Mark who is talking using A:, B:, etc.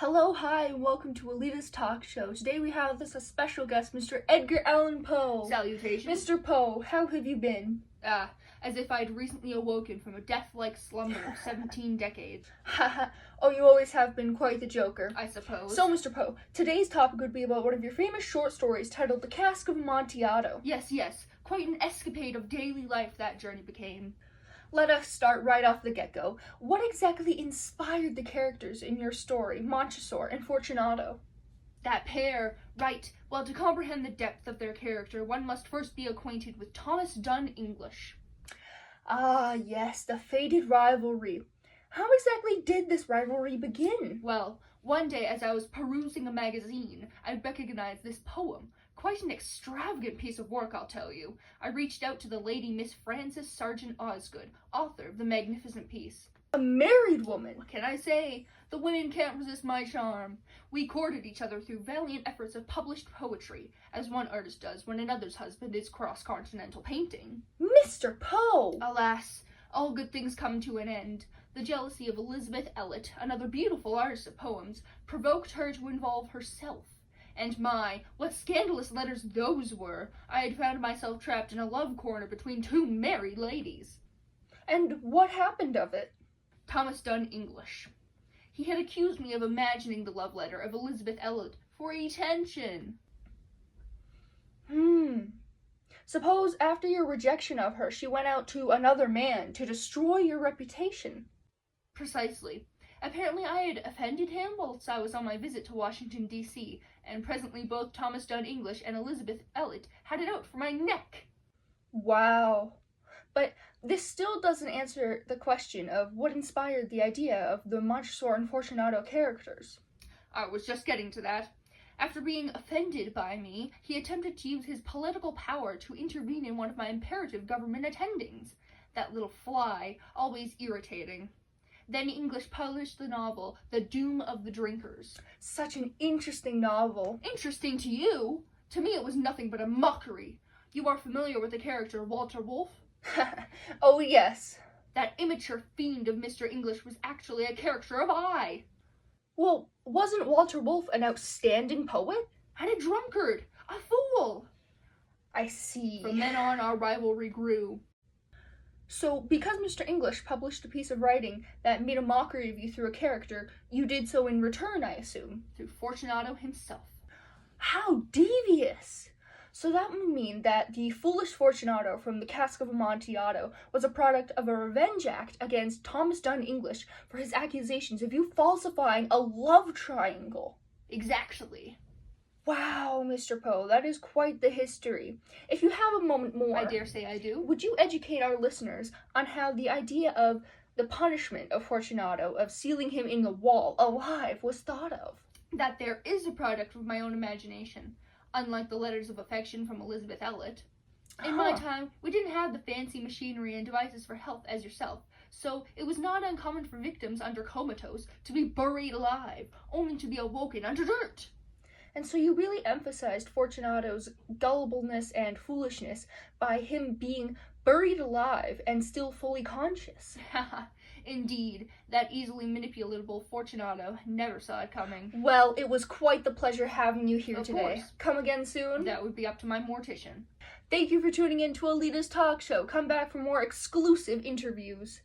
A: Hello, hi, and welcome to Alita's Talk Show. Today we have a special guest, Mr. Edgar Allan Poe.
B: Salutations.
A: Mr. Poe, how have you been?
B: As if I'd recently awoken from a death-like slumber of 17 decades.
A: Haha, oh, you always have been quite the joker.
B: I suppose.
A: So, Mr. Poe, today's topic would be about one of your famous short stories titled The Cask of Amontillado.
B: Yes, quite an escapade of daily life that journey became.
A: Let us start right off the get-go. What exactly inspired the characters in your story, Montresor and Fortunato?
B: That pair, right. Well, to comprehend the depth of their character, one must first be acquainted with Thomas Dunn English.
A: Ah, yes, the fated rivalry. How exactly did this rivalry begin?
B: Well, one day as I was perusing a magazine, I recognized this poem. Quite an extravagant piece of work, I'll tell you. I reached out to the lady Miss Frances Sargent Osgood, author of the magnificent piece.
A: A married woman?
B: What can I say? The women can't resist my charm. We courted each other through valiant efforts of published poetry, as one artist does when another's husband is cross-continental painting.
A: Mr. Poe!
B: Alas, all good things come to an end. The jealousy of Elizabeth Elliot, another beautiful artist of poems, provoked her to involve herself. And my, what scandalous letters those were! I had found myself trapped in a love corner between two married ladies.
A: And what happened of it?
B: Thomas Dunn English. He had accused me of imagining the love letter of Elizabeth Elliot for attention.
A: Suppose after your rejection of her, she went out to another man to destroy your reputation.
B: Precisely. Apparently I had offended him whilst I was on my visit to Washington, D.C., and presently both Thomas Dunn English and Elizabeth Elliot had it out for my neck.
A: Wow. But this still doesn't answer the question of what inspired the idea of the Montresor and Fortunato characters.
B: I was just getting to that. After being offended by me, he attempted to use his political power to intervene in one of my imperative government attendings. That little fly, always irritating. Then English published the novel, The Doom of the Drinkers.
A: Such an interesting novel.
B: Interesting to you? To me it was nothing but a mockery. You are familiar with the character Walter Wolfe?
A: Oh, yes.
B: That immature fiend of Mr. English was actually a character of I.
A: Well, wasn't Walter Wolfe an outstanding poet?
B: And a drunkard, a fool.
A: I see.
B: From then on, our rivalry grew.
A: So, because Mr. English published a piece of writing that made a mockery of you through a character, you did so in return, I assume?
B: Through Fortunato himself.
A: How devious! So that would mean that the foolish Fortunato from the Cask of Amontillado was a product of a revenge act against Thomas Dunn English for his accusations of you falsifying a love triangle.
B: Exactly.
A: Wow, Mr. Poe, that is quite the history. If you have a moment more,
B: I dare say I do.
A: Would you educate our listeners on how the idea of the punishment of Fortunato, of sealing him in the wall alive, was thought of?
B: That there is a product of my own imagination, unlike the letters of affection from Elizabeth Elliot. In my time, we didn't have the fancy machinery and devices for health as yourself, so it was not uncommon for victims under comatose to be buried alive, only to be awoken under dirt.
A: And so you really emphasized Fortunato's gullibleness and foolishness by him being buried alive and still fully conscious.
B: Indeed, that easily manipulatable Fortunato never saw it coming.
A: Well, it was quite the pleasure having you here
B: Of
A: today.
B: course.
A: Come again soon.
B: That would be up to my mortician.
A: Thank you for tuning in to Alita's Talk Show. Come back for more exclusive interviews.